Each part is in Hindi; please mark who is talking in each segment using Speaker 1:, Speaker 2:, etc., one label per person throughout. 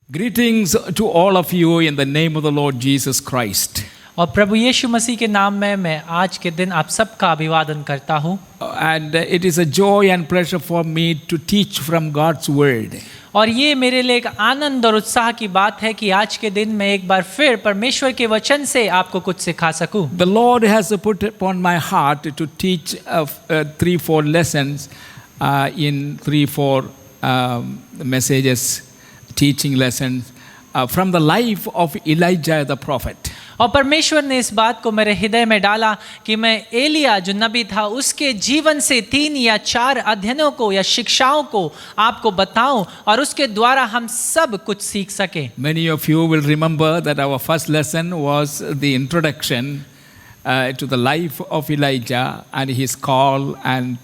Speaker 1: Greetings to all of you in the name of the Lord Jesus Christ.
Speaker 2: और प्रभु यीशु मसीह के नाम में मैं आज के दिन आप सबका अभिवादन करता हूँ।
Speaker 1: And it is a joy and pleasure for me to teach from God's word.
Speaker 2: और ये मेरे लिए एक आनंद और उत्साह की बात है कि आज के दिन मैं एक बार फिर परमेश्वर के वचन से आपको कुछ सिखा सकूं।
Speaker 1: The Lord has put upon my heart to teach 3-4 lessons in 3-4 messages, teaching lessons from the life of Elijah the prophet.
Speaker 2: और परमेश्वर ने इस बात को मेरे हृदय में डाला कि मैं एलिया जो नबी था उसके जीवन से 3 या 4 अध्ययनों को या शिक्षाओं को आपको बताऊं और उसके द्वारा हम सब कुछ सीख सकें।
Speaker 1: Many of you will remember that our first lesson was the introduction to the life of Elijah and his call and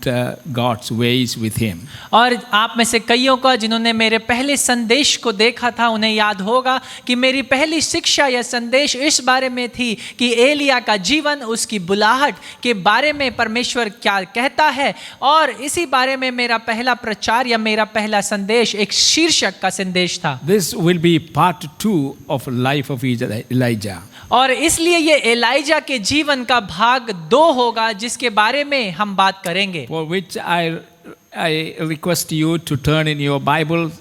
Speaker 1: God's ways with him.
Speaker 2: और आप में से कईयों का जिन्होंने मेरे पहले संदेश को देखा था उन्हें याद होगा कि मेरी पहली शिक्षा या संदेश इस बारे में थी कि एलिया का जीवन, उसकी बुलाहट के बारे में परमेश्वर क्या कहता है, और इसी बारे में मेरा पहला प्रचार या मेरा पहला संदेश एक शीर्षक का संदेश था।
Speaker 1: This will be part 2 of life of Elijah.
Speaker 2: और इसलिए ये एलाइजा के जीवन का भाग 2 होगा जिसके बारे में हम बात करेंगे।
Speaker 1: For which I request you to turn in your Bible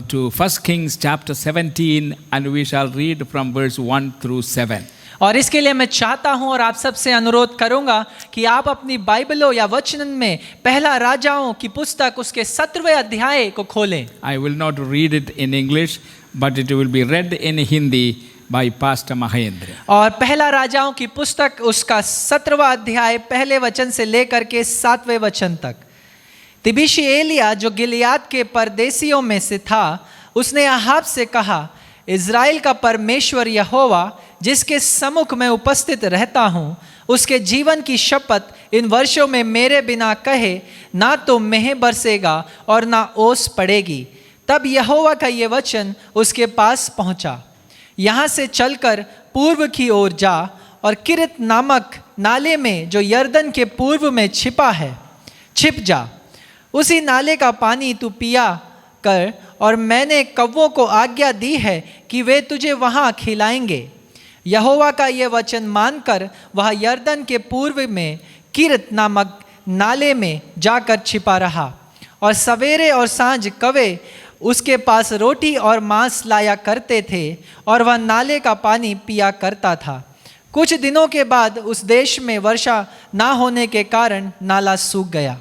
Speaker 1: to 1 Kings chapter 17 and we shall read from verse 1 through 7.
Speaker 2: और इसके लिए मैं चाहता हूं और आप सबसे अनुरोध करूंगा कि आप अपनी बाइबलों या वचन में पहला राजाओं की पुस्तक उसके 17वें अध्याय को खोलें।
Speaker 1: I will not read it in English, but it will be read in Hindi by Pastor Mahendra.
Speaker 2: और पहला राजाओं की पुस्तक उसका 17वां अध्याय पहले वचन से लेकर के 7वें वचन तक। तिबिशी एलिया जो गिलियाद के परदेसियों में से था, उसने अहाब से कहा, इज़राइल का परमेश्वर यहोवा जिसके सम्मुख मैं उपस्थित रहता हूँ, उसके जीवन की शपथ इन वर्षों में मेरे बिना कहे ना तो मेंह बरसेगा और ना ओस पड़ेगी। तब यहोवा का ये वचन उसके पास पहुँचा, यहाँ से चलकर पूर्व की ओर जा और किरत नामक नाले में जो यर्दन के पूर्व में छिप जा। उसी नाले का पानी तू पिया कर, और मैंने कौवों को आज्ञा दी है कि वे तुझे वहाँ खिलाएंगे। यहोवा का ये वचन मानकर वह यर्दन के पूर्व में किरत नामक नाले में जाकर छिपा रहा, और सवेरे और सांझ कौवे उसके पास रोटी और मांस लाया करते थे, और वह नाले का पानी पिया करता था। कुछ दिनों के बाद उस देश में वर्षा ना होने के कारण नाला सूख गया।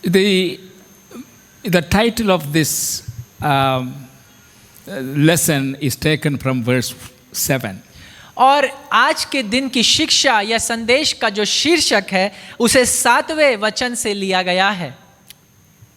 Speaker 1: The title of this lesson is taken from verse 7.
Speaker 2: और आज के दिन की शिक्षा या संदेश का जो शीर्षक है उसे 7वें वचन से लिया गया है,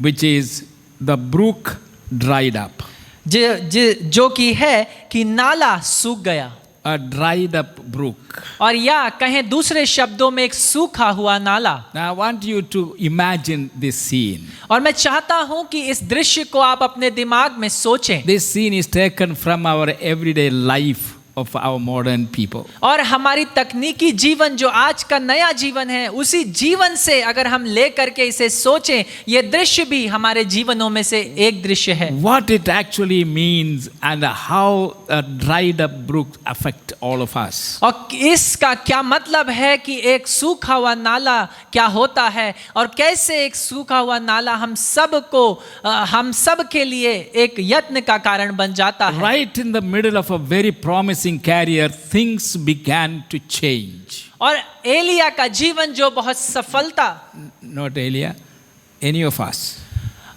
Speaker 1: which is the brook dried up.
Speaker 2: जो कि है कि नाला सूख गया।
Speaker 1: A dried up brook.
Speaker 2: और या कहें दूसरे शब्दों में एक सूखा हुआ नाला।
Speaker 1: Now I want you to imagine this scene.
Speaker 2: और मैं चाहता हूं कि इस दृश्य को आप अपने दिमाग में सोचें।
Speaker 1: This scene is taken from our everyday life of our modern people.
Speaker 2: और हमारी तकनीकी जीवन जो आज का नया जीवन है, उसी जीवन से अगर हम ले करके इसे सोचें, ये दृश्य भी हमारे जीवनों में से एक दृश्य है।
Speaker 1: What it actually means and how a dried up brook affect all of us.
Speaker 2: और इसका क्या मतलब है कि एक सूखा हुआ नाला क्या होता है, और कैसे एक सूखा हुआ नाला हम सब के लिए एक यत्न का कारण बन जाता है।
Speaker 1: Right in the middle of a very promising career, things began to change.
Speaker 2: और एलिया का जीवन जो बहुत सफलता,
Speaker 1: Not Elia, any of us.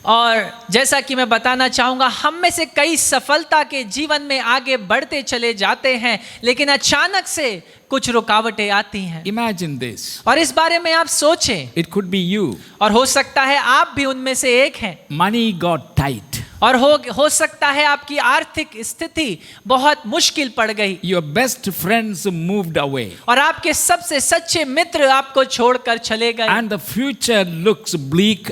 Speaker 2: और जैसा कि मैं बताना चाहूँगा, हम में से कई सफलता के जीवन में आगे बढ़ते चले जाते हैं, लेकिन अचानक से कुछ रुकावटें आती हैं।
Speaker 1: Imagine this.
Speaker 2: और इस बारे में आप सोचें,
Speaker 1: It could be you.
Speaker 2: और हो सकता है आप भी उनमें से एक हैं।
Speaker 1: Money got tight.
Speaker 2: और हो सकता है आपकी आर्थिक स्थिति बहुत मुश्किल पड़ गई।
Speaker 1: Your best friends moved away.
Speaker 2: और आपके सबसे सच्चे मित्र आपको छोड़कर चले गए।
Speaker 1: And the future looks bleak,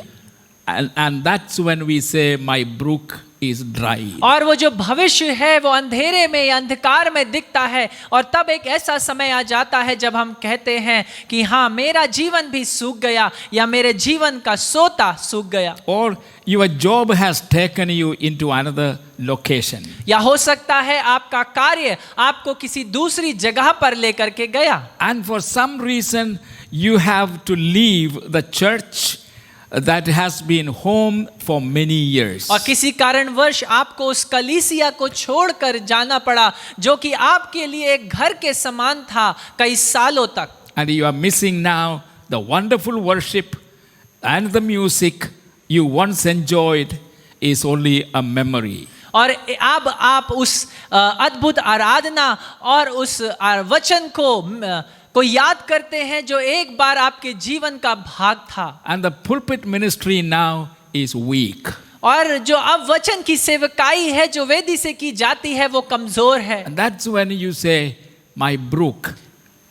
Speaker 1: and that's when we say, my brook is dried.
Speaker 2: और वो जो भविष्य है वो अंधेरे में या अंधकार में दिखता है, और तब एक ऐसा समय आ जाता है जब हम कहते हैं कि हाँ, मेरा जीवन भी सूख गया या मेरे जीवन का सोता सूख गया।
Speaker 1: Or your job has taken you into another location.
Speaker 2: या हो सकता है आपका कार्य आपको किसी दूसरी जगह पर लेकर के गया,
Speaker 1: And for some reason, you have to leave the church that has been home for many years.
Speaker 2: और किसी कारणवश आपको उस कलीसिया को छोड़कर जाना पड़ा जो कि आपके लिए एक घर के समान था कई सालों तक।
Speaker 1: And you are missing now the wonderful worship and the music you once enjoyed is only a memory.
Speaker 2: और अब आप उस अद्भुत आराधना और उस वचन को याद करते हैं जो एक बार आपके जीवन का भाग था।
Speaker 1: And the pulpit ministry now is weak.
Speaker 2: और जो अब वचन की सेवकाई है जो वेदी से की जाती है वो कमजोर है।
Speaker 1: And that's when you say, my brook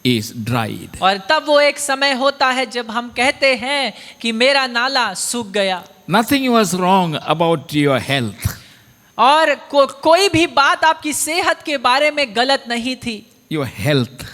Speaker 1: is dried.
Speaker 2: और तब वो एक समय होता है जब हम कहते हैं कि मेरा नाला सूख गया।
Speaker 1: Nothing was wrong about your health.
Speaker 2: और कोई भी बात आपकी सेहत के बारे में गलत नहीं थी।
Speaker 1: Your health.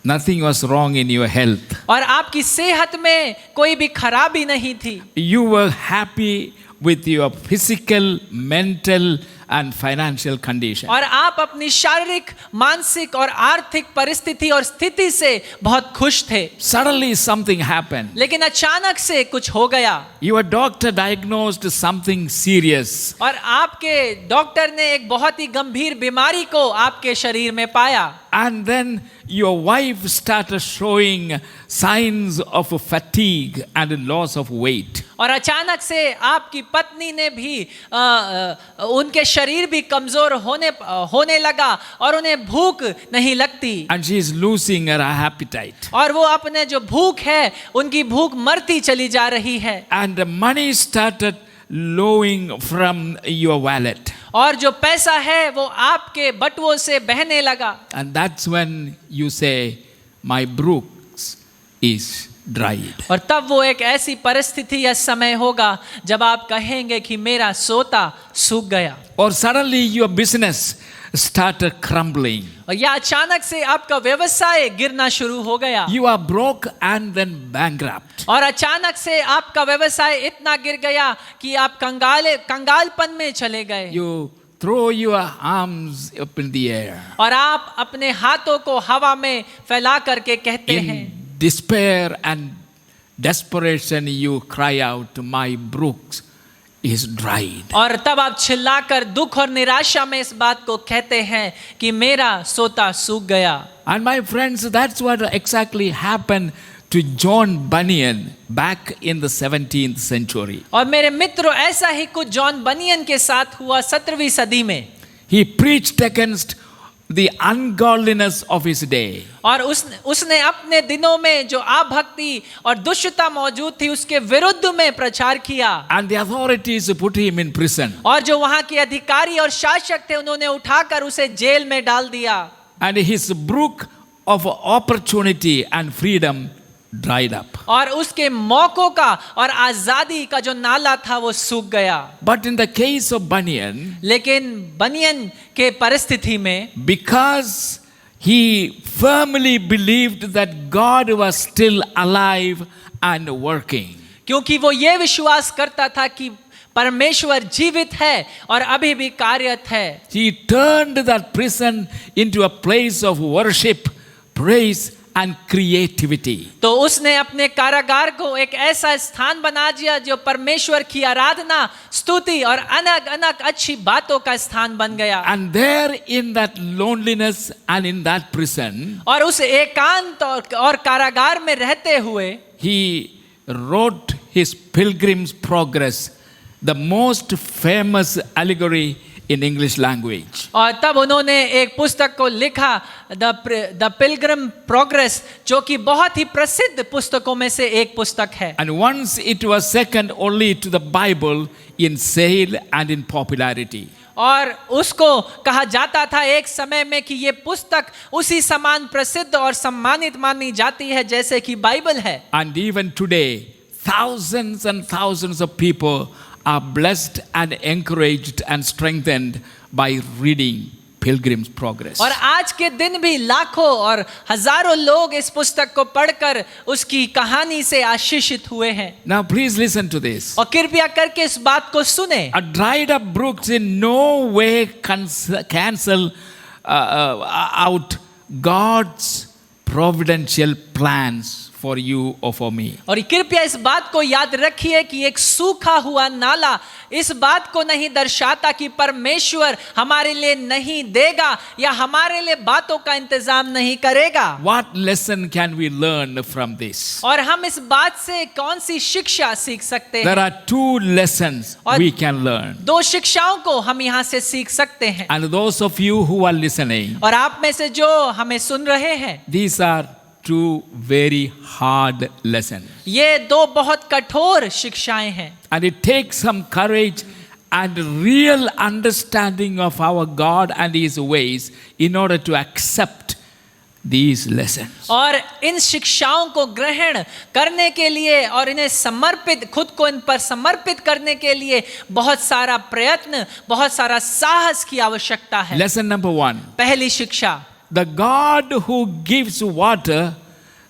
Speaker 1: Nothing was wrong in your health.
Speaker 2: और आपकी सेहत में कोई भी खराबी नहीं थी।
Speaker 1: You were happy with your physical, mental and financial condition.
Speaker 2: और आप अपनी शारीरिक, मानसिक और आर्थिक परिस्थिति और स्थिति से बहुत खुश थे।
Speaker 1: Suddenly something happened.
Speaker 2: लेकिन अचानक से कुछ हो गया।
Speaker 1: Your doctor diagnosed something serious.
Speaker 2: और आपके डॉक्टर ने एक बहुत ही गंभीर बीमारी को आपके शरीर में पाया।
Speaker 1: And then your wife started showing signs of fatigue and loss of weight.
Speaker 2: और अचानक से आपकी पत्नी ने भी उनके शरीर भी कमजोर होने लगा और उन्हें भूख नहीं लगती।
Speaker 1: And she is losing her appetite.
Speaker 2: और वो अपने जो भूख है उनकी भूख मरती चली जा रही है।
Speaker 1: And the money started flowing from your wallet.
Speaker 2: और जो पैसा है वो आपके बटुओं से बहने लगा।
Speaker 1: And that's when you say, my brooks is dried.
Speaker 2: और तब वो एक ऐसी परिस्थिति या समय होगा जब आप कहेंगे कि मेरा सोता सूख गया।
Speaker 1: Or suddenly your business started crumbling.
Speaker 2: और या अचानक से आपका व्यवसाय गिरना शुरू हो गया।
Speaker 1: You are broke and then bankrupt.
Speaker 2: और अचानक से आपका व्यवसाय इतना गिर गया कि आप कंगालपन में चले गए।
Speaker 1: You throw your arms up in the air.
Speaker 2: और आप अपने हाथों को हवा में फैला करके कहते हैं।
Speaker 1: In despair and desperation you cry out, my brooks is dried.
Speaker 2: और तब आप चिल्लाकर दुख और निराशा में इस बात को कहते हैं कि मेरा सोता सूख गया।
Speaker 1: And my friends, that's what exactly happened to John Bunyan back in the 17th century.
Speaker 2: और मेरे मित्रों, ऐसा ही कुछ जॉन बनियन के साथ हुआ 17वीं सदी में।
Speaker 1: He preached against the ungodliness of his day.
Speaker 2: और उसने अपने दिनों में जो अभक्ति और दुष्टता मौजूद थी उसके विरुद्ध में प्रचार किया।
Speaker 1: And the authorities put him in prison.
Speaker 2: और जो वहां के अधिकारी और शासक थे उन्होंने उठाकर उसे जेल में डाल दिया।
Speaker 1: And his brook of opportunity and freedom dried up.
Speaker 2: और उसके मौकों का और आजादी का जो नाला था वो सूख गया।
Speaker 1: But in the case of Bunyan,
Speaker 2: लेकिन बनियन के परिस्थिति में,
Speaker 1: because he firmly believed that God was still alive and working,
Speaker 2: क्योंकि वो ये विश्वास करता था कि परमेश्वर जीवित है और अभी भी कार्यरत है,
Speaker 1: he turned that prison into a place of worship, praise and creativity.
Speaker 2: तो उसने अपने कारागार को एक ऐसा स्थान बना दिया जो परमेश्वर की आराधना, स्तुति और अनक अच्छी बातों का स्थान बन गया।
Speaker 1: And there in that loneliness and in that prison,
Speaker 2: और उस एकांत और कारागार में रहते हुए
Speaker 1: he wrote his Pilgrim's Progress, the most famous allegory in English language.
Speaker 2: और तब उन्होंने एक पुस्तक को लिखा, द पिलग्रिम प्रोग्रेस, जो कि बहुत ही प्रसिद्ध पुस्तकों में से एक पुस्तक है।
Speaker 1: And once it was second only to the Bible in sale and in popularity.
Speaker 2: और उसको कहा जाता था एक समय में कि ये पुस्तक उसी समान प्रसिद्ध और सम्मानित मानी जाती है जैसे कि बाइबल है।
Speaker 1: And even today, thousands and thousands of people are blessed and encouraged and strengthened by reading Pilgrim's Progress.
Speaker 2: और आज के दिन भी लाखों और हजारों लोग इस पुस्तक को पढ़कर उसकी कहानी से आशीषित हुए हैं।
Speaker 1: Now please listen to this.
Speaker 2: और कृपया करके इस बात को सुने।
Speaker 1: A dried up brooks in no way cancel out God's providential plans for you or for me.
Speaker 2: और कृपया इस बात को याद रखिए कि एक सूखा हुआ नाला इस बात को नहीं दर्शाता कि परमेश्वर हमारे लिए नहीं देगा या हमारे लिए बातों का इंतजाम नहीं करेगा।
Speaker 1: What lesson can we learn from this?
Speaker 2: और हम इस बात से कौन सी शिक्षा सीख सकते
Speaker 1: There
Speaker 2: हैं?
Speaker 1: are two lessons we can learn.
Speaker 2: दो शिक्षाओं को हम यहाँ से सीख सकते हैं।
Speaker 1: And those of you who are listening,
Speaker 2: और आप में से जो हमें सुन रहे हैं,
Speaker 1: these are two very hard lessons.
Speaker 2: ये दो बहुत कठोर शिक्षाएं हैं।
Speaker 1: And it takes some courage and real understanding of our God and His ways in order to accept these lessons.
Speaker 2: और इन शिक्षाओं को ग्रहण करने के लिए और इन्हें समर्पित खुद को इन पर समर्पित करने के लिए बहुत सारा प्रयत्न, बहुत सारा साहस की आवश्यकता है।
Speaker 1: Lesson number 1.
Speaker 2: पहली शिक्षा,
Speaker 1: The God who gives water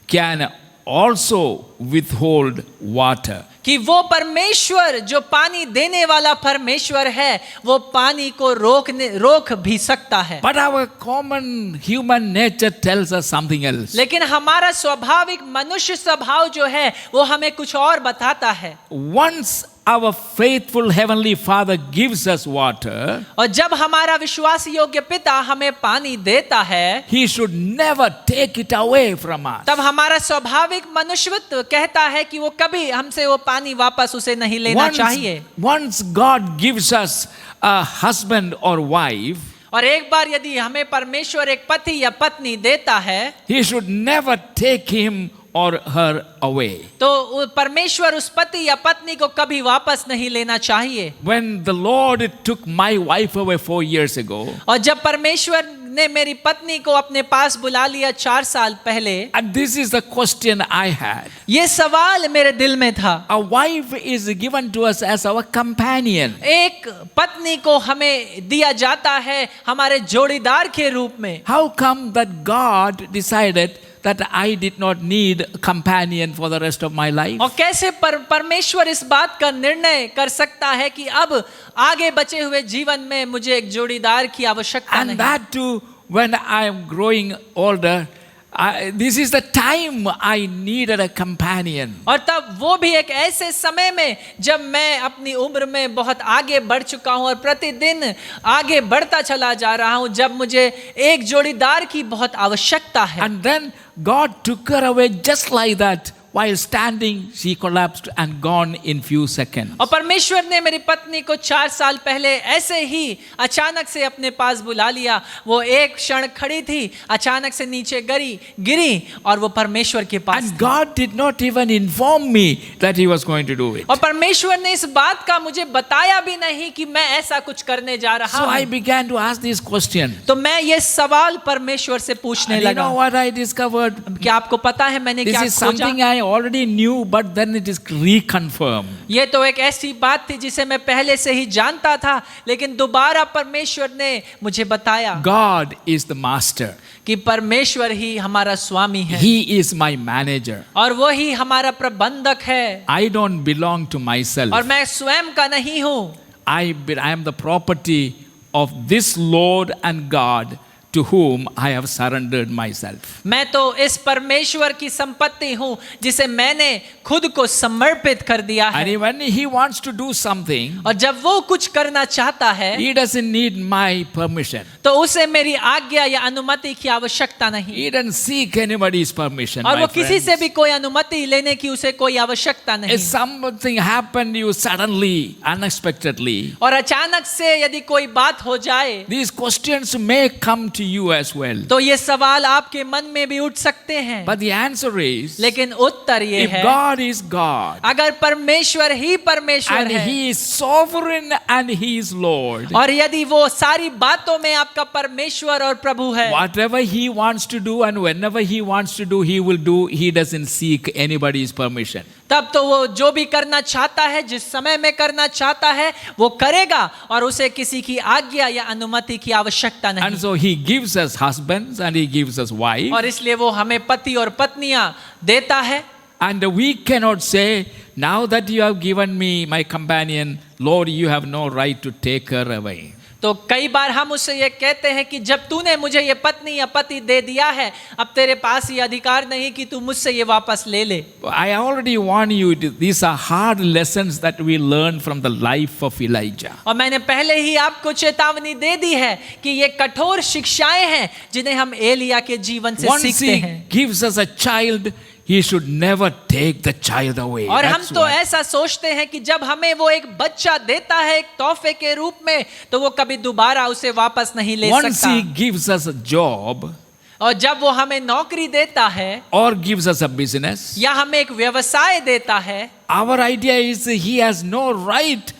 Speaker 1: can also withhold water.
Speaker 2: कि वो परमेश्वर जो पानी देने वाला परमेश्वर है वो पानी को रोक भी सकता है।
Speaker 1: But our common human nature tells us something else.
Speaker 2: लेकिन हमारा स्वाभाविक मनुष्य स्वभाव जो है वो हमें कुछ और बताता है।
Speaker 1: Once our faithful heavenly Father gives us water,
Speaker 2: और जब हमारा विश्वास योग्य पिता हमें पानी देता है,
Speaker 1: He should never take it away from us.
Speaker 2: तब हमारा स्वाभाविक मनुष्यत्व कहता है कि वो कभी हमसे वो पानी वापस उसे नहीं लेना चाहिए।
Speaker 1: Once God gives us a husband or wife,
Speaker 2: और एक बार यदि हमें परमेश्वर एक पति या पत्नी देता है,
Speaker 1: He should never take him or her away.
Speaker 2: तो परमेश्वर उस पति या पत्नी को कभी वापस नहीं लेना चाहिए।
Speaker 1: When the Lord took my wife away 4 years ago,
Speaker 2: और जब परमेश्वर ने मेरी पत्नी को अपने पास बुला लिया 4 साल पहले,
Speaker 1: and this is the question I had.
Speaker 2: ये सवाल मेरे दिल में था।
Speaker 1: A wife is given to us as our companion.
Speaker 2: एक पत्नी को हमें दिया जाता है हमारे जोड़ीदार के रूप में।
Speaker 1: How come that God decided that I did not need a companion for the rest of my life?
Speaker 2: और कैसे परमेश्वर इस बात का निर्णय कर सकता है कि अब आगे बचे हुए जीवन में मुझे एक जोड़ीदार की आवश्यकता नहीं।
Speaker 1: And that too, when I am growing older, this is the time I needed a companion.
Speaker 2: और तब वो भी एक ऐसे समय में जब मैं अपनी उम्र में बहुत आगे बढ़ चुका हूँ और प्रतिदिन आगे बढ़ता चला जा रहा हूँ, जब मुझे एक जोड़ीदार की बहुत आवश्यकता है।
Speaker 1: And then God took her away just like that. While standing, she collapsed and gone in few seconds.
Speaker 2: और परमेश्वर ने मेरी पत्नी को 4 साल पहले ऐसे ही अचानक से अपने पास बुला लिया। वो एक क्षण खड़ी थी, अचानक से नीचे गिरी और वो परमेश्वर के पास।
Speaker 1: And God did not even inform me that He was going to do it.
Speaker 2: और परमेश्वर ने इस बात का मुझे बताया भी नहीं कि मैं ऐसा कुछ करने जा रहा
Speaker 1: So
Speaker 2: हूँ।
Speaker 1: I began to ask this question.
Speaker 2: तो मैं ये सवाल परमेश्वर से पूछने
Speaker 1: And you
Speaker 2: लगा।
Speaker 1: know what I discovered?
Speaker 2: क्या आपको पता है मैंने
Speaker 1: This
Speaker 2: क्या
Speaker 1: is
Speaker 2: खोजा?
Speaker 1: something I already knew, but then it is reconfirmed.
Speaker 2: ये तो एक ऐसी बात थी जिसे मैं पहले से ही जानता था, लेकिन दोबारा परमेश्वर ने मुझे बताया
Speaker 1: God is the master.
Speaker 2: कि परमेश्वर ही हमारा स्वामी है
Speaker 1: He is my manager.
Speaker 2: और वो ही हमारा प्रबंधक है।
Speaker 1: I don't belong to myself.
Speaker 2: और मैं स्वयं का नहीं हूँ।
Speaker 1: I am the property of this Lord and God to whom I have surrendered myself.
Speaker 2: मैं तो इस परमेश्वर की संपत्ति हूँ जिसे मैंने खुद को समर्पित कर दिया
Speaker 1: And
Speaker 2: है।
Speaker 1: when He wants to do something,
Speaker 2: और जब वो कुछ करना चाहता है
Speaker 1: He doesn't need my permission.
Speaker 2: तो उसे मेरी आज्ञा या अनुमति की आवश्यकता नहीं।
Speaker 1: He doesn't seek anybody's permission.
Speaker 2: और
Speaker 1: My
Speaker 2: वो किसी
Speaker 1: friends.
Speaker 2: से भी कोई अनुमति लेने की उसे कोई आवश्यकता नहीं।
Speaker 1: If something happened to you suddenly, unexpectedly,
Speaker 2: और अचानक से यदि कोई बात हो जाए
Speaker 1: these questions may come to you as well.
Speaker 2: तो ये सवाल आपके मन में भी उठ सकते हैं।
Speaker 1: But the answer is,
Speaker 2: लेकिन उत्तर ये
Speaker 1: if
Speaker 2: है,
Speaker 1: God is God,
Speaker 2: अगर परमेश्वर ही परमेश्वर
Speaker 1: and
Speaker 2: है
Speaker 1: He is sovereign and He is Lord,
Speaker 2: और यदि वो सारी बातों में आपका परमेश्वर और प्रभु है,
Speaker 1: whatever He wants to do and whenever He wants to do, He will do. He doesn't seek anybody's permission.
Speaker 2: तब तो वो जो भी करना चाहता है, जिस समय में करना चाहता है, वो करेगा और उसे किसी की आज्ञा या अनुमति की आवश्यकता
Speaker 1: And
Speaker 2: नहीं।
Speaker 1: so he gives us husbands and he gives us wives.
Speaker 2: और इसलिए वो हमें पति और पत्नियां देता है।
Speaker 1: And we cannot say, now that you have given me my companion, Lord, you have no right to take her away.
Speaker 2: तो कई बार हम उससे ये कहते हैं कि जब तूने मुझे ये पत्नी या पति दे दिया है, अब तेरे पास ये अधिकार नहीं कि तू मुझसे ये वापस ले ले।
Speaker 1: I already warned you, these are hard lessons that we learn from the life of Elijah.
Speaker 2: और मैंने पहले ही आपको चेतावनी दे दी है कि ये कठोर शिक्षाएं हैं जिन्हें हम एलिया के जीवन से
Speaker 1: Once
Speaker 2: सीखते
Speaker 1: he
Speaker 2: हैं।
Speaker 1: gives us a child, he should never take the child away.
Speaker 2: और हम
Speaker 1: That's
Speaker 2: तो
Speaker 1: why.
Speaker 2: ऐसा सोचते हैं कि जब हमें वो एक बच्चा देता है एक तोहफे के रूप में, तो वो कभी दोबारा उसे वापस नहीं ले
Speaker 1: Once
Speaker 2: सकता।
Speaker 1: he gives us a job
Speaker 2: और जब वो हमें नौकरी देता है
Speaker 1: or gives us a business,
Speaker 2: या हमें एक व्यवसाय देता है,
Speaker 1: our idea is he has no right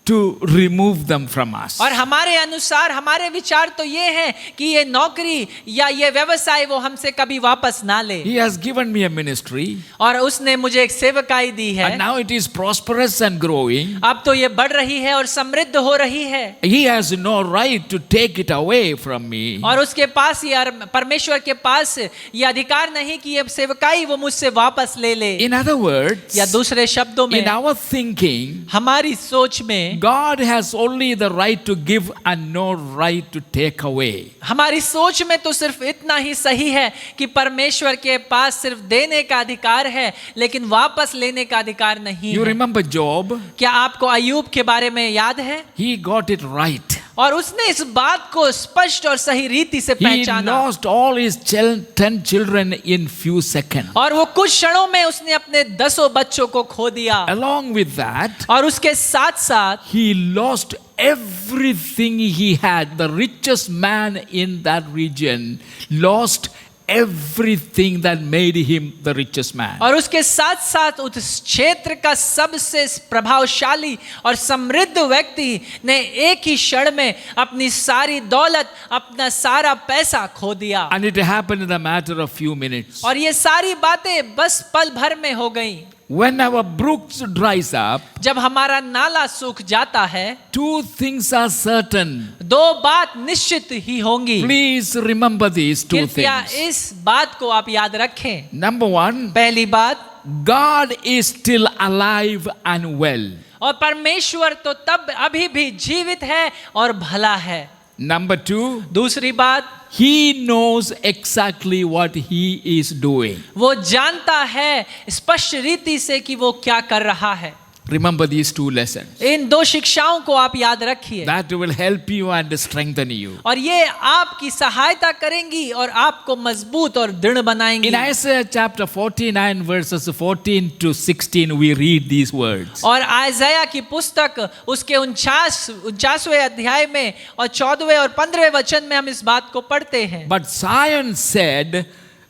Speaker 1: to remove them from us.
Speaker 2: और हमारे अनुसार हमारे विचार तो ये हैं कि ये नौकरी या ये व्यवसाय वो हमसे कभी वापस ना ले।
Speaker 1: He has given me a ministry
Speaker 2: और उसने मुझे एक सेवकाई दी है,
Speaker 1: and now it is prosperous and growing.
Speaker 2: अब तो ये बढ़ रही है और समृद्ध हो रही है,
Speaker 1: He has no right to take it away from me.
Speaker 2: और उसके पास ये परमेश्वर के पास ये अधिकार नहीं कि ये सेवकाई वो मुझसे वापस ले ले।
Speaker 1: In other words,
Speaker 2: या दूसरे शब्दों में
Speaker 1: in our thinking,
Speaker 2: हमारी सोच में
Speaker 1: God has only the right to give and no right to take away.
Speaker 2: हमारी सोच में तो सिर्फ इतना ही सही है कि परमेश्वर के पास सिर्फ देने का अधिकार है, लेकिन वापस लेने का अधिकार नहीं
Speaker 1: You
Speaker 2: है।
Speaker 1: remember Job?
Speaker 2: क्या आपको अय्यूब के बारे में याद है?
Speaker 1: He got it right.
Speaker 2: और उसने इस बात को स्पष्ट और सही रीति से
Speaker 1: He
Speaker 2: पहचाना,
Speaker 1: lost all his 10 children in few seconds.
Speaker 2: और वो कुछ क्षणों में उसने अपने 10 बच्चों को खो दिया।
Speaker 1: Along with that,
Speaker 2: और उसके साथ साथ
Speaker 1: he lost everything he had. The richest man in that region lost everything that made him the richest man.
Speaker 2: और उसके साथ साथ उस क्षेत्र का सबसे प्रभावशाली और समृद्ध व्यक्ति ने एक ही क्षण में अपनी सारी दौलत, अपना सारा पैसा खो दिया।
Speaker 1: And it happened in a matter of few minutes.
Speaker 2: और ये सारी बातें बस पल भर में हो गईं।
Speaker 1: When our brooks dries up,
Speaker 2: जब हमारा नाला सूख जाता है,
Speaker 1: two things are certain.
Speaker 2: दो बात निश्चित ही होंगी।
Speaker 1: Please remember these two
Speaker 2: कृपया
Speaker 1: things.
Speaker 2: इस बात को आप याद रखें।
Speaker 1: Number one,
Speaker 2: पहली बात,
Speaker 1: God is still alive and well.
Speaker 2: और परमेश्वर तो तब अभी भी जीवित है और भला है।
Speaker 1: Number two,
Speaker 2: दूसरी बात,
Speaker 1: He knows exactly what he is doing.
Speaker 2: वो जानता है स्पष्ट रीति से कि वो क्या कर रहा है।
Speaker 1: Remember these two lessons.
Speaker 2: इन दो शिक्षाओं को आप याद रखिए,
Speaker 1: That will help you and strengthen you.
Speaker 2: और ये आपकी सहायता करेंगी और आपको मजबूत और दृढ़ बनाएंगी।
Speaker 1: In Isaiah chapter 49 verses 14 to 16 we read these words.
Speaker 2: और आयजाया की पुस्तक उसके 49वें अध्याय में और 14वें और 15वें वचन में हम इस बात को पढ़ते हैं।
Speaker 1: But Zion said,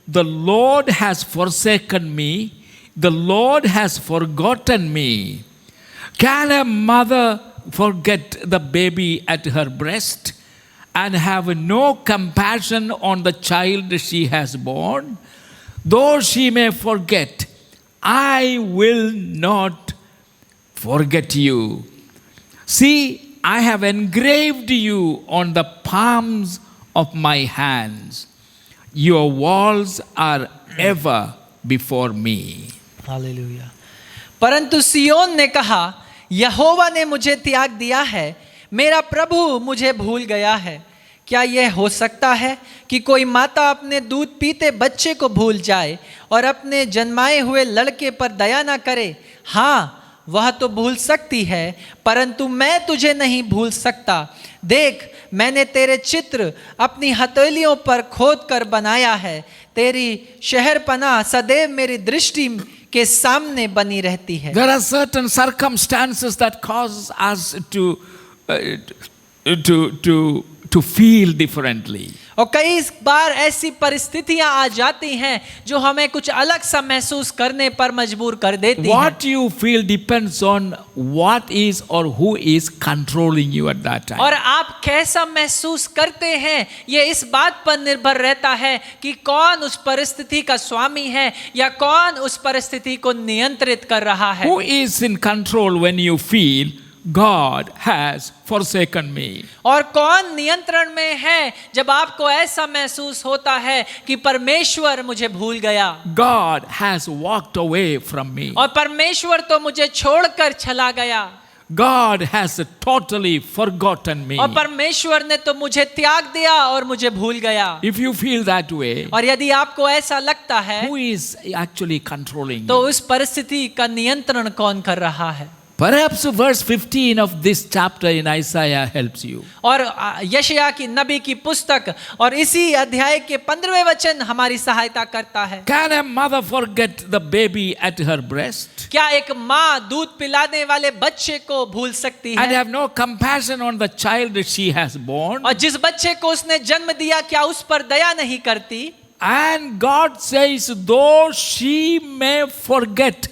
Speaker 1: the Lord has forsaken me, the Lord has forgotten me. Can a mother forget the baby at her breast and have no compassion on the child she has born? Though she may forget, I will not forget you. See, I have engraved you on the palms of my hands. Your walls are ever before me.
Speaker 2: Hallelujah. परंतु सियोन ने कहा, यहोवा ने मुझे त्याग दिया है, मेरा प्रभु मुझे भूल गया है। क्या यह हो सकता है कि कोई माता अपने दूध पीते बच्चे को भूल जाए और अपने जन्माए हुए लड़के पर दया ना करे? हाँ, वह तो भूल सकती है, परंतु मैं तुझे नहीं भूल सकता। देख, मैंने तेरे चित्र अपनी हथेलियों पर खोद कर बनाया है। तेरी शहरपनाह सदैव मेरी दृष्टि के सामने बनी रहती है।
Speaker 1: There are certain circumstances that cause us to to feel differently.
Speaker 2: और कई बार ऐसी परिस्थितियां आ जाती हैं जो हमें कुछ अलग सा महसूस करने पर मजबूर कर देती हैं।
Speaker 1: What you feel depends on what is or who is controlling you at that time.
Speaker 2: और आप कैसा महसूस करते हैं ये इस बात पर निर्भर रहता है कि कौन उस परिस्थिति का स्वामी है या कौन उस परिस्थिति को नियंत्रित कर रहा है।
Speaker 1: Who is in control when you feel God has forsaken me?
Speaker 2: और कौन नियंत्रण में है जब आपको ऐसा महसूस होता है कि परमेश्वर मुझे भूल गया,
Speaker 1: God has walked away from me.
Speaker 2: और परमेश्वर तो मुझे छोड़कर चला गया,
Speaker 1: God has totally forgotten me.
Speaker 2: और परमेश्वर ने तो मुझे त्याग दिया और मुझे भूल गया।
Speaker 1: If you feel that way,
Speaker 2: और यदि आपको ऐसा लगता है
Speaker 1: who is actually controlling
Speaker 2: तो
Speaker 1: you?
Speaker 2: उस परिस्थिति का नियंत्रण कौन कर रहा है?
Speaker 1: Perhaps verse 15 of this chapter in Isaiah helps you.
Speaker 2: और यशायाह की नबी की पुस्तक और इसी अध्याय के 15वें वचन हमारी सहायता करता है।
Speaker 1: Can a mother forget the baby at her breast
Speaker 2: क्या एक माँ दूध पिलाने वाले बच्चे को भूल सकती
Speaker 1: and
Speaker 2: है?
Speaker 1: have no compassion on the child that she has born?
Speaker 2: और जिस बच्चे को उसने जन्म दिया क्या उस पर दया नहीं करती?
Speaker 1: And God says, though she may forget,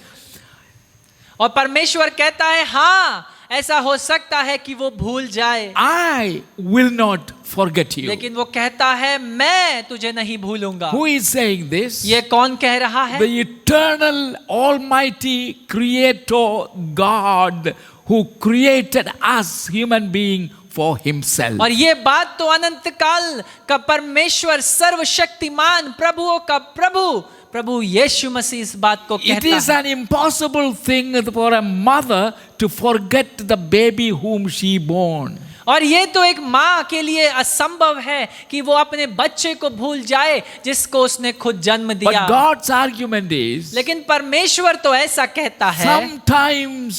Speaker 2: और परमेश्वर कहता है हाँ ऐसा हो सकता है कि वो भूल जाए,
Speaker 1: I will not forget you.
Speaker 2: लेकिन वो कहता है मैं तुझे नहीं भूलूंगा।
Speaker 1: Who is saying this?
Speaker 2: ये कौन कह रहा है?
Speaker 1: The eternal, almighty creator God who created us human being for himself.
Speaker 2: और ये बात तो अनंत काल का परमेश्वर सर्वशक्तिमान प्रभुओं का प्रभु यीशु मसीह इस बात को
Speaker 1: It
Speaker 2: कहता
Speaker 1: is
Speaker 2: है।
Speaker 1: an impossible thing for a mother to forget the baby whom she born.
Speaker 2: और ये तो एक माँ के लिए असंभव है कि वो अपने बच्चे को भूल जाए जिसको उसने खुद जन्म दिया।
Speaker 1: But God's argument is,
Speaker 2: लेकिन परमेश्वर तो ऐसा कहता है,
Speaker 1: sometimes,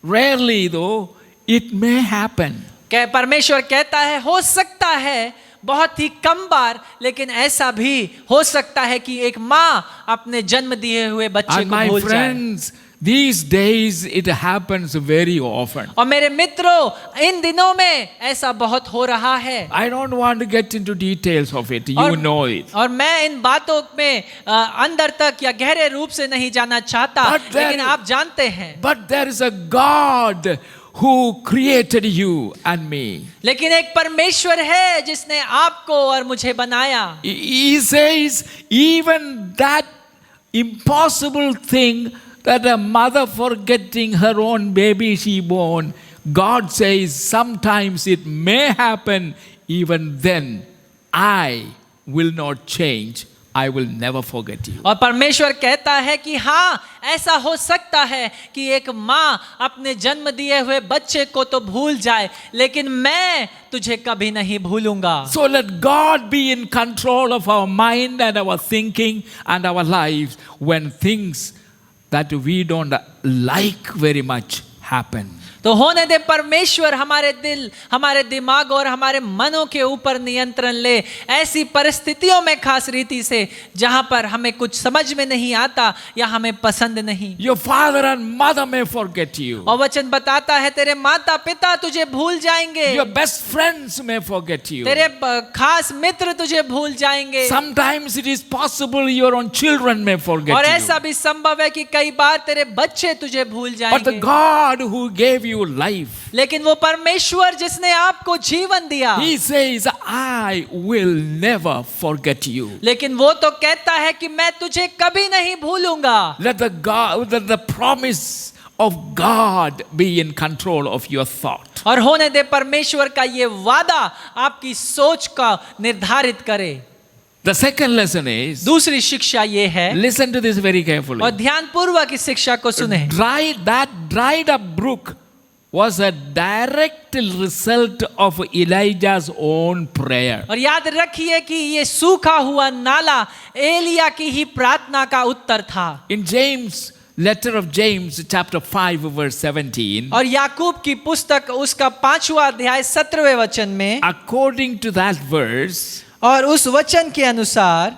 Speaker 1: rarely though, it may happen.
Speaker 2: परमेश्वर कहता है हो सकता है बहुत ही कम बार, लेकिन ऐसा भी हो सकता है कि एक माँ अपने जन्म दिए हुए बच्चे
Speaker 1: And
Speaker 2: को
Speaker 1: my
Speaker 2: भूल जाए।
Speaker 1: friends, these days it happens very often.
Speaker 2: और मेरे मित्रों इन दिनों में ऐसा बहुत हो रहा है।
Speaker 1: I don't want to get into details of it. You
Speaker 2: और-
Speaker 1: know it.
Speaker 2: और मैं इन बातों में अंदर तक या गहरे रूप से नहीं जाना चाहता,
Speaker 1: But there-
Speaker 2: लेकिन आप जानते हैं
Speaker 1: But there is a God who created you and me.
Speaker 2: लेकिन एक परमेश्वर है जिसने आपको और मुझे बनाया।
Speaker 1: He says, even that impossible thing that a mother forgetting her own baby she born, God says, sometimes it may happen, even then I will not change. I will never forget you.
Speaker 2: और परमेश्वर कहता है कि हाँ ऐसा हो सकता है कि एक माँ अपने जन्म दिए हुए बच्चे को तो भूल जाए, लेकिन मैं तुझे कभी नहीं भूलूंगा।
Speaker 1: So let God be in control of our mind and our thinking and our lives when things that we don't like very much happen.
Speaker 2: तो होने दे परमेश्वर हमारे दिल, हमारे दिमाग और हमारे मनों के ऊपर नियंत्रण ले ऐसी परिस्थितियों में, खास रीति से जहां पर हमें कुछ समझ में नहीं आता या हमें पसंद नहीं।
Speaker 1: Your father and mother may forget you.
Speaker 2: और वचन बताता है तेरे माता पिता तुझे भूल जाएंगे,
Speaker 1: Your best friends may forget you.
Speaker 2: तेरे खास मित्र तुझे भूल जाएंगे।
Speaker 1: Sometimes it is possible your own children may forget
Speaker 2: और
Speaker 1: you.
Speaker 2: ऐसा भी संभव है कि कई बार तेरे बच्चे तुझे भूल
Speaker 1: But the
Speaker 2: जाएंगे,
Speaker 1: God who gave you life,
Speaker 2: लेकिन वो परमेश्वर जिसने आपको जीवन दिया,
Speaker 1: He says, I will never forget you.
Speaker 2: लेकिन वो तो कहता है कि मैं तुझे कभी नहीं भूलूंगा।
Speaker 1: Let the promise of God be in control of your thought.
Speaker 2: और होने दे परमेश्वर का ये वादा आपकी सोच का निर्धारित करे।
Speaker 1: The second lesson is,
Speaker 2: दूसरी शिक्षा ये है,
Speaker 1: listen to this very carefully.
Speaker 2: और ध्यान पूर्वक इस शिक्षा को सुने।
Speaker 1: That dried up brook was a direct result of Elijah's own prayer.
Speaker 2: और याद रखिए कि ये सूखा हुआ नाला एलिया की ही प्रार्थना का उत्तर था।
Speaker 1: In James, letter of James, chapter 5, verse 17,
Speaker 2: और याकूब की पुस्तक उसका 5वां अध्याय 17वें वचन में,
Speaker 1: according to that verse,
Speaker 2: और उस वचन के अनुसार,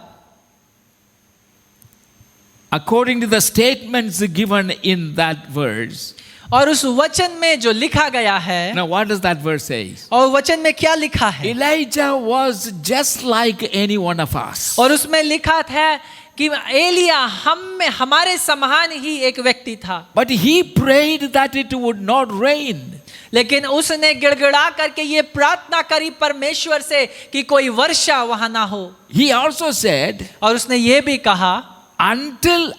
Speaker 1: according to the statements given in that verse,
Speaker 2: और उस वचन में जो लिखा गया है,
Speaker 1: Now, what does that verse say?
Speaker 2: और वचन में क्या लिखा है?
Speaker 1: Elijah was just like any one of us.
Speaker 2: और उसमें लिखा था कि एलिया हम में हमारे समान ही एक व्यक्ति था,
Speaker 1: But he prayed that it would not rain.
Speaker 2: लेकिन उसने गिड़गिड़ा करके ये प्रार्थना करी परमेश्वर से कि कोई वर्षा वहां ना हो।
Speaker 1: He also said,
Speaker 2: और उसने ये भी कहा,
Speaker 1: until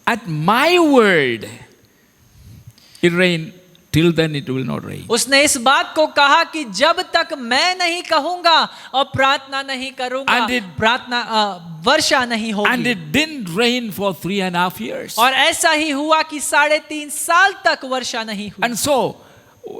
Speaker 1: at my word it rain, till then it will not rain.
Speaker 2: उसने इस बात को कहा कि जब तक मैं नहीं कहूंगा और प्रार्थना नहीं करूंगा, वर्षा नहीं
Speaker 1: And
Speaker 2: होगी।
Speaker 1: it didn't rain for 3.5 years.
Speaker 2: और ऐसा ही हुआ कि 3.5 साल तक वर्षा नहीं हुई।
Speaker 1: And so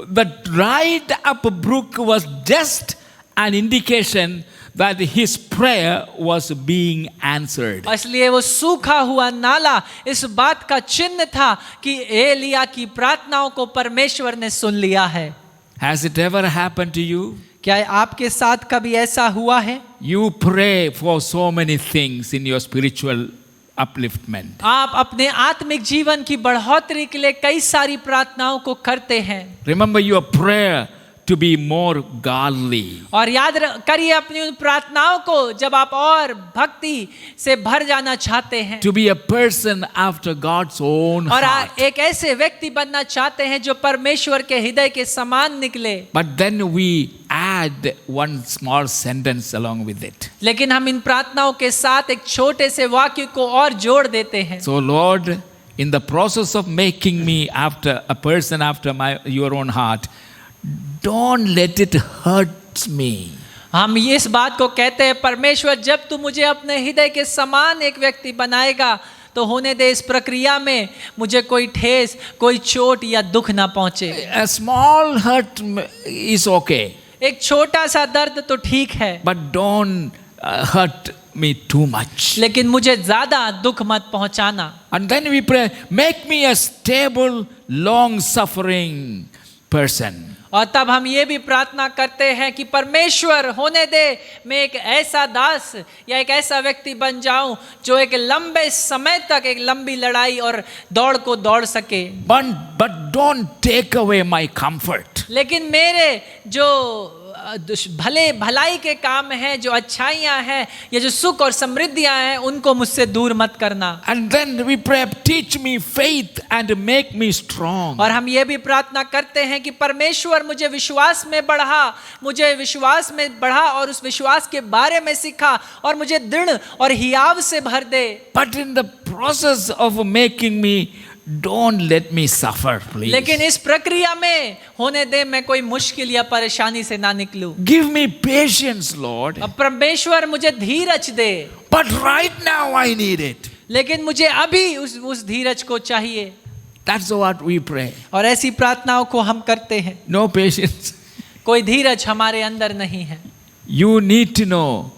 Speaker 1: the dried up brook was just an indication that his prayer was being answered.
Speaker 2: इसलिए वो सूखा हुआ नाला इस बात का चिन्ह था कि एलिया की प्रार्थनाओं को परमेश्वर ने सुन लिया है।
Speaker 1: Has it ever happened to you?
Speaker 2: क्या आपके साथ कभी ऐसा हुआ है?
Speaker 1: You pray for so many things in your spiritual upliftment.
Speaker 2: आप अपने आत्मिक जीवन की बढ़ोतरी के लिए कई सारी प्रार्थनाओं को करते हैं।
Speaker 1: Remember your prayer to be more godly.
Speaker 2: और याद करिए अपनी उन प्रार्थनाओं को जब आप और भक्ति से भर जाना चाहते हैं,
Speaker 1: To be a person after God's own
Speaker 2: और
Speaker 1: heart.
Speaker 2: एक ऐसे व्यक्ति बनना चाहते हैं जो परमेश्वर के हृदय के समान निकले।
Speaker 1: But then we add one small sentence along with it.
Speaker 2: लेकिन हम इन प्रार्थनाओं के साथ एक छोटे से वाक्य को और जोड़ देते हैं।
Speaker 1: So Lord, in the process of making me after a person after your own heart, don't let it hurt me.
Speaker 2: हम इस बात को कहते हैं, परमेश्वर जब तू मुझे अपने हृदय के समान एक व्यक्ति बनाएगा तो होने दे इस प्रक्रिया में मुझे कोई ठेस, कोई चोट या दुख ना पहुंचे।
Speaker 1: A small hurt is okay.
Speaker 2: एक छोटा सा दर्द तो ठीक है,
Speaker 1: But don't hurt me too much.
Speaker 2: लेकिन मुझे ज्यादा दुख मत पहुंचाना।
Speaker 1: And then we pray, make me a stable, long-suffering person.
Speaker 2: और तब हम ये भी प्रार्थना करते हैं कि परमेश्वर होने दे मैं एक ऐसा दास या एक ऐसा व्यक्ति बन जाऊं जो एक लंबे समय तक एक लंबी लड़ाई और दौड़ को दौड़ सके।
Speaker 1: But don't take away my comfort.
Speaker 2: लेकिन मेरे जो भलाई के काम हैं, जो अच्छाइयाँ हैं या जो सुख और समृद्धियाँ हैं, उनको मुझसे दूर मत करना।
Speaker 1: And then we pray, teach me faith and make me strong.
Speaker 2: और हम ये भी प्रार्थना करते हैं कि परमेश्वर मुझे विश्वास में बढ़ा और उस विश्वास के बारे में सिखा और मुझे दृढ़ और हियाव से भर दे।
Speaker 1: But in the process of making me, don't let me suffer, please.
Speaker 2: लेकिन इस प्रक्रिया में होने दे मैं कोई मुश्किल या परेशानी से ना निकलूं।
Speaker 1: Give me patience, Lord.
Speaker 2: अब परमेश्वर मुझे धीरज दे।
Speaker 1: But right now I need it.
Speaker 2: लेकिन मुझे अभी उस धीरज को चाहिए।
Speaker 1: That's what we pray.
Speaker 2: और ऐसी प्रार्थनाओं को हम करते हैं।
Speaker 1: No patience.
Speaker 2: कोई धीरज हमारे अंदर नहीं है।
Speaker 1: You need to know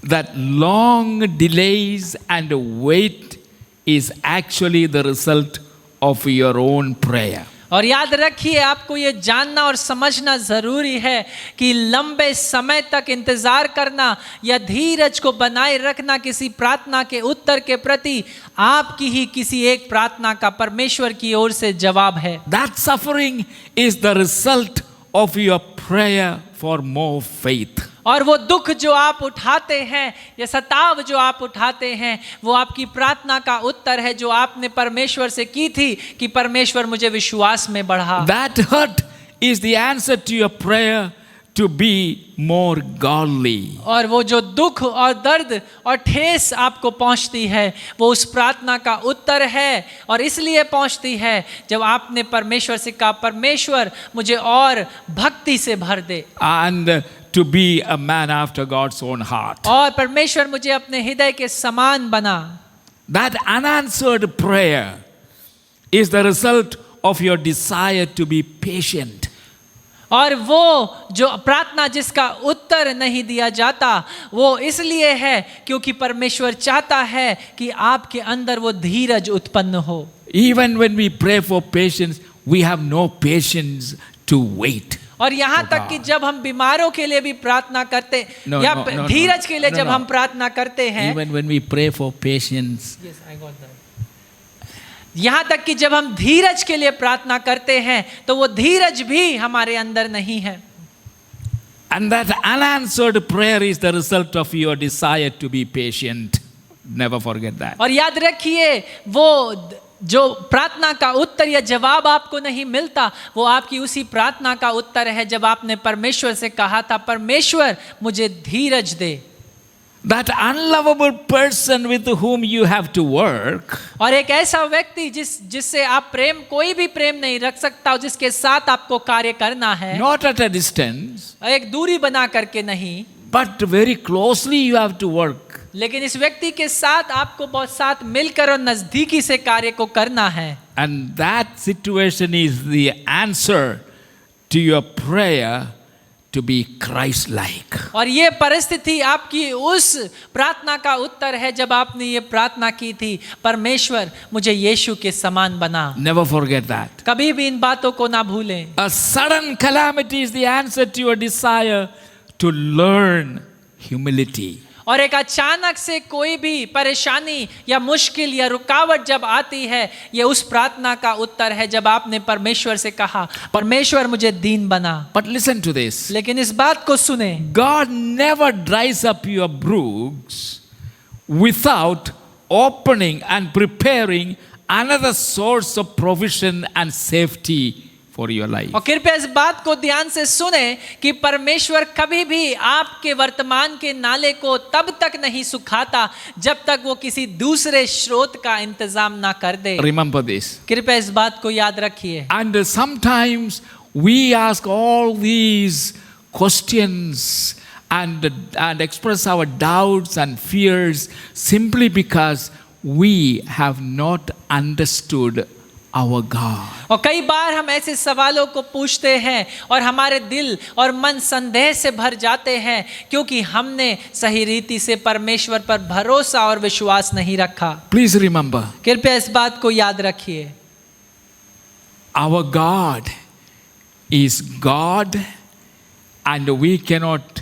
Speaker 1: that long delays and wait is actually the result of your own prayer.
Speaker 2: और याद रखिए, आपको ये जानना और समझना जरूरी है कि लंबे समय तक इंतजार करना या धीरज को बनाए रखना किसी प्रार्थना के उत्तर के प्रति आपकी ही किसी एक प्रार्थना का परमेश्वर की ओर से जवाब है।
Speaker 1: That suffering is the result of your prayer for more faith.
Speaker 2: और वो दुख जो आप उठाते हैं या सताव जो आप उठाते हैं वो आपकी प्रार्थना का उत्तर है जो आपने परमेश्वर से की थी कि परमेश्वर मुझे विश्वास में बढ़ा।
Speaker 1: That hurt is the answer to your prayer to be more godly.
Speaker 2: और वो जो दुख और दर्द और ठेस आपको पहुंचती है वो उस प्रार्थना का उत्तर है, और इसलिए पहुंचती है जब आपने परमेश्वर से कहा, परमेश्वर मुझे और भक्ति से भर दे,
Speaker 1: And to be a man after God's own heart.
Speaker 2: और परमेश्वर मुझे अपने हृदय के समान बना।
Speaker 1: That unanswered prayer is the result of your desire to be patient.
Speaker 2: और वो जो प्रार्थना जिसका उत्तर नहीं दिया जाता वो इसलिए है क्योंकि परमेश्वर चाहता है कि आपके अंदर वो धीरज उत्पन्न हो।
Speaker 1: Even when we pray for patience, we have no patience to wait.
Speaker 2: और यहाँ तक कि जब हम बीमारों के लिए भी प्रार्थना करते या धीरज के लिए जब हम प्रार्थना करते हैं,
Speaker 1: Even when we pray for patience,
Speaker 2: यहाँ तक कि जब हम धीरज के लिए प्रार्थना करते हैं तो वो धीरज भी हमारे अंदर नहीं है।
Speaker 1: And that unanswered prayer is the result of your desire to be patient. Never forget that.
Speaker 2: और याद रखिए, वो जो प्रार्थना का उत्तर या जवाब आपको नहीं मिलता, वो आपकी उसी प्रार्थना का उत्तर है जब आपने परमेश्वर से कहा था, परमेश्वर मुझे धीरज दे।
Speaker 1: That unlovable person with whom you have to work,
Speaker 2: और एक ऐसा व्यक्ति जिससे आप कोई भी प्रेम नहीं रख सकता, जिसके साथ आपको कार्य करना है,
Speaker 1: not at a distance,
Speaker 2: एक दूरी बना करके नहीं,
Speaker 1: but very closely you have to work.
Speaker 2: लेकिन इस व्यक्ति के साथ आपको बहुत साथ मिलकर और नजदीकी से कार्य को करना है।
Speaker 1: And that situation is the answer to your prayer to be Christ-like.
Speaker 2: और ये परिस्थिति आपकी उस प्रार्थना का उत्तर है जब आपने ये प्रार्थना की थी, परमेश्वर मुझे यीशु के समान बना।
Speaker 1: Never forget that.
Speaker 2: कभी भी इन बातों को ना भूलें।
Speaker 1: A sudden calamity is the answer to your desire to learn humility.
Speaker 2: और एक अचानक से कोई भी परेशानी या मुश्किल या रुकावट जब आती है, ये उस प्रार्थना का उत्तर है जब आपने परमेश्वर से कहा, परमेश्वर मुझे दीन बना।
Speaker 1: But listen to this.
Speaker 2: लेकिन इस बात को सुने,
Speaker 1: God never dries up your brooks without opening and preparing another source of provision and safety for your life.
Speaker 2: और कृपया इस बात को ध्यान से सुने कि परमेश्वर कभी भी आपके वर्तमान के नाले को तब तक नहीं सुखाता जब तक वो किसी दूसरे स्रोत का इंतजाम ना कर दे।
Speaker 1: Remember this.
Speaker 2: कृपया इस बात को याद रखिए।
Speaker 1: And sometimes we ask all these questions and express our doubts and fears simply because we have not understood our God.
Speaker 2: और कई बार हम ऐसे सवालों को पूछते हैं और हमारे दिल और मन संदेह से भर जाते हैं क्योंकि हमने सही रीति से परमेश्वर पर भरोसा और विश्वास नहीं रखा।
Speaker 1: Please remember.
Speaker 2: कृपया इस बात को याद रखिए।
Speaker 1: Our God is God and we cannot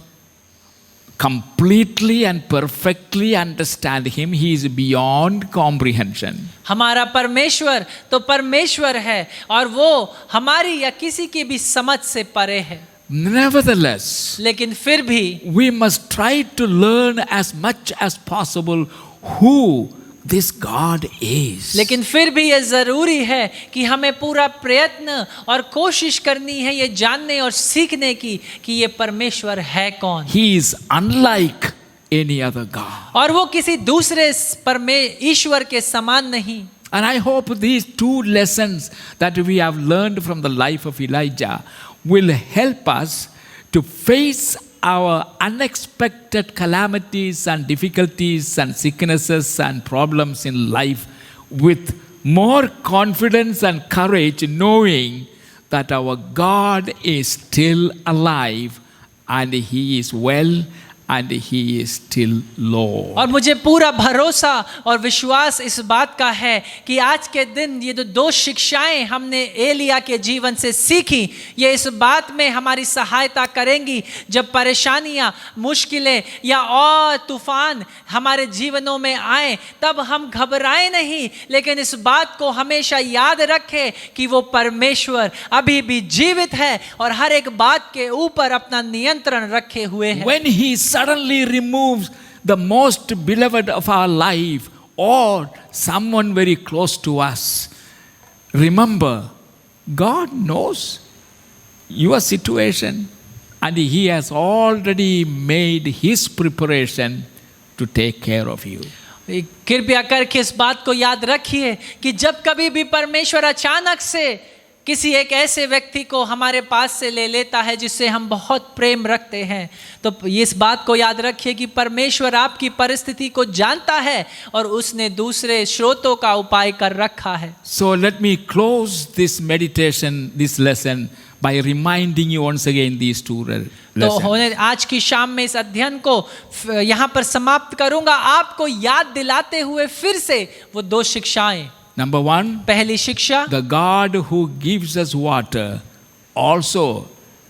Speaker 1: completely and perfectly understand him. He is beyond comprehension.
Speaker 2: हमारा परमेश्वर तो परमेश्वर है और वो हमारी या किसी की भी समझ से परे है।
Speaker 1: Nevertheless,
Speaker 2: लेकिन फिर भी
Speaker 1: we must try to learn as much as possible who this God is.
Speaker 2: लेकिन फिर भी ये जरूरी है कि हमें पूरा प्रयत्न और कोशिश करनी है ये जानने और सीखने की कि ये परमेश्वर है कौन।
Speaker 1: He is unlike any other God.
Speaker 2: और वो किसी दूसरे ईश्वर के समान नहीं।
Speaker 1: And I hope these two lessons that we have learned from the life of Elijah will help us to face our unexpected calamities and difficulties and sicknesses and problems in life with more confidence and courage, knowing that our God is still alive and He is well and He is still Lord.
Speaker 2: और मुझे पूरा भरोसा और विश्वास इस बात का है कि आज के दिन ये जो दो शिक्षाएं हमने एलिया के जीवन से सीखी, ये इस बात में हमारी सहायता करेंगी जब परेशानियां, मुश्किलें या और तूफान हमारे जीवनों में आए, तब हम घबराएं नहीं, लेकिन इस बात को हमेशा याद रखें कि वो परमेश्वर अभी भी जीवित है और हर एक बात के ऊपर अपना नियंत्रण रखे हुए है।
Speaker 1: When He suddenly removes the most beloved of our life or someone very close to us, remember, God knows your situation and He has already made His preparation to take care of you.
Speaker 2: कृपया करके इस बात को याद रखिए कि जब कभी भी परमेश्वर अचानक से किसी एक ऐसे व्यक्ति को हमारे पास से ले लेता है जिससे हम बहुत प्रेम रखते हैं, तो इस बात को याद रखिए कि परमेश्वर आपकी परिस्थिति को जानता है और उसने दूसरे स्रोतों का उपाय कर रखा है।
Speaker 1: So let me close this meditation, this lesson by reminding you once again these two lessons.
Speaker 2: तो आज की शाम में इस अध्ययन को यहाँ पर समाप्त करूंगा, आपको याद दिलाते हुए फिर से वो दो शिक्षाएं।
Speaker 1: Number one,
Speaker 2: पहली शिक्षा,
Speaker 1: the God who gives us water also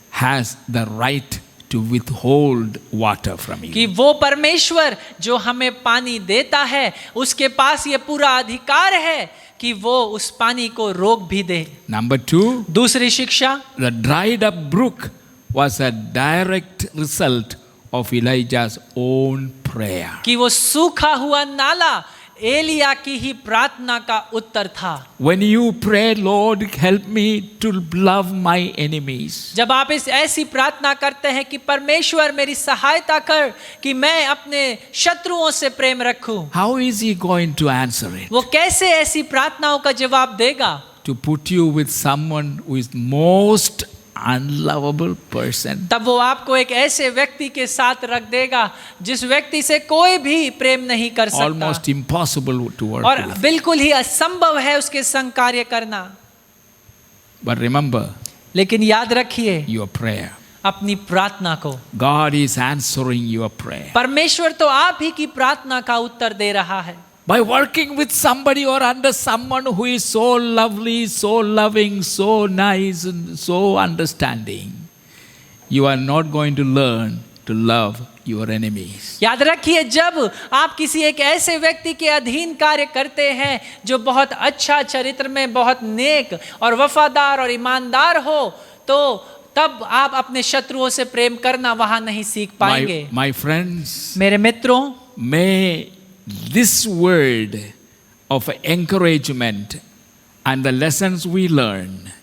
Speaker 1: has the right to withhold water from you.
Speaker 2: कि वो परमेश्वर जो हमें पानी देता है उसके पास ये पूरा अधिकार है कि वो उस पानी को रोक भी दे।
Speaker 1: Number 2,
Speaker 2: दूसरी शिक्षा,
Speaker 1: the dried up brook was a direct result of Elijah's own prayer.
Speaker 2: कि वो सूखा हुआ नाला एलिया की ही प्रार्थना का उत्तर था।
Speaker 1: When you pray, Lord, help me to love my enemies.
Speaker 2: जब आप ऐसी प्रार्थना करते हैं कि परमेश्वर मेरी सहायता कर कि मैं अपने शत्रुओं से प्रेम रखूं,
Speaker 1: How is he going to answer it?
Speaker 2: वो कैसे ऐसी प्रार्थनाओं का जवाब देगा?
Speaker 1: To put you with someone who is most unlovable person.
Speaker 2: तब वो आपको एक ऐसे व्यक्ति के साथ रख देगा जिस व्यक्ति से कोई भी प्रेम नहीं कर सकता,
Speaker 1: Almost impossible to work
Speaker 2: और
Speaker 1: with.
Speaker 2: बिल्कुल ही असंभव है उसके संग कार्य करना।
Speaker 1: But remember
Speaker 2: लेकिन याद रखिए
Speaker 1: your prayer.
Speaker 2: अपनी प्रार्थना को,
Speaker 1: God is answering your prayer.
Speaker 2: परमेश्वर तो आप ही की प्रार्थना का उत्तर दे रहा है।
Speaker 1: By working with somebody or under someone who is so lovely, so loving, so nice, and so understanding, you are not going to learn to love your enemies.
Speaker 2: याद रखिए, जब आप किसी एक ऐसे व्यक्ति के अधीन कार्य करते हैं जो बहुत अच्छा चरित्र में बहुत नेक और वफादार और ईमानदार हो, तो तब आप अपने शत्रुओं से प्रेम करना वहां नहीं सीख पाएंगे।
Speaker 1: My friends,
Speaker 2: मेरे मित्रों,
Speaker 1: may this word of encouragement and the lessons we learn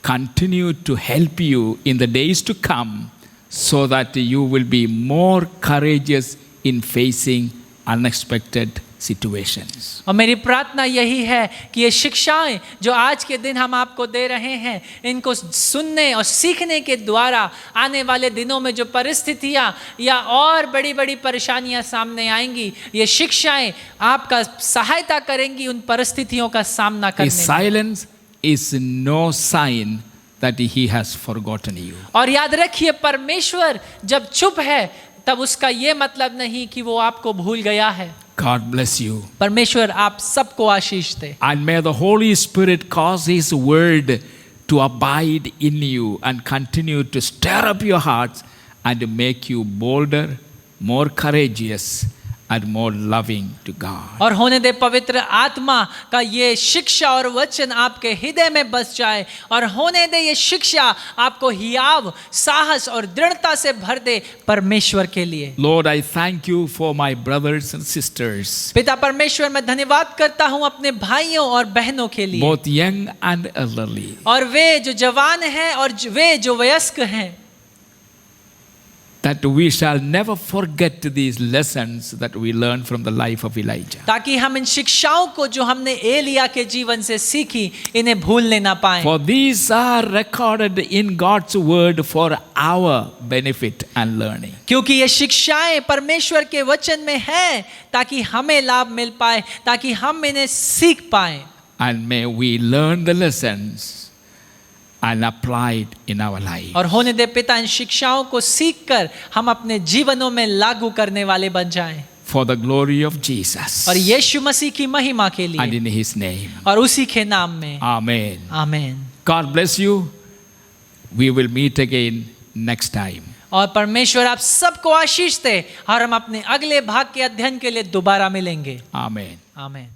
Speaker 1: continue to help you in the days to come, so that you will be more courageous in facing unexpected situations.
Speaker 2: और मेरी प्रार्थना यही है कि ये शिक्षाएं जो आज के दिन हम आपको दे रहे हैं, इनको सुनने और सीखने के द्वारा आने वाले दिनों में जो परिस्थितियां या और बड़ी बड़ी परेशानियां सामने आएंगी, ये शिक्षाएं आपका सहायता करेंगी उन परिस्थितियों का सामना
Speaker 1: His
Speaker 2: करने में।
Speaker 1: silence is no sign that he has forgotten you.
Speaker 2: और याद रखिए, परमेश्वर जब चुप है तब उसका ये मतलब नहीं कि वो आपको भूल गया है।
Speaker 1: God bless you.
Speaker 2: परमेश्वर आप सबको आशीष दे।
Speaker 1: And may the Holy Spirit cause His word to abide in you and continue to stir up your hearts and make you bolder, more courageous and more loving to God.
Speaker 2: और होने दे पवित्र आत्मा का ये शिक्षा और वचन आपके हृदय में बस जाए, और होने दे ये शिक्षा आपको हियाव, साहस और दृढ़ता से भर दे परमेश्वर के लिए।
Speaker 1: Lord, I thank you for my brothers and sisters,
Speaker 2: पिता परमेश्वर, मैं धन्यवाद करता हूँ अपने भाइयों और बहनों के लिए,
Speaker 1: both young and elderly.
Speaker 2: और वे जो जवान हैं और वे जो वयस्क हैं,
Speaker 1: That we shall never forget these lessons that we learned from the life of Elijah.
Speaker 2: ताकि हम इन शिक्षाओं को जो हमने एलिया के जीवन से सीखी, इन्हें भूलने ना पाएं।
Speaker 1: For these are recorded in God's word for our benefit and learning.
Speaker 2: क्योंकि ये शिक्षाएं परमेश्वर के वचन में हैं ताकि हमें लाभ मिल पाए, ताकि हम इन्हें सीख पाएं।
Speaker 1: And may we learn the lessons and apply it in our life.
Speaker 2: और होने दे पिता, इन शिक्षाओं को सीखकर हम अपने जीवनों में लागू करने वाले बन जाएं,
Speaker 1: For the glory of Jesus.
Speaker 2: और यीशु मसीह की महिमा के
Speaker 1: And
Speaker 2: लिए
Speaker 1: in His name.
Speaker 2: और उसी के नाम में।
Speaker 1: Amen.
Speaker 2: आमीन।
Speaker 1: God bless you. We will meet again next time.
Speaker 2: और परमेश्वर आप सबको आशीष दे, और हम अपने अगले भाग के अध्ययन के लिए दोबारा मिलेंगे।
Speaker 1: Amen.
Speaker 2: आमीन।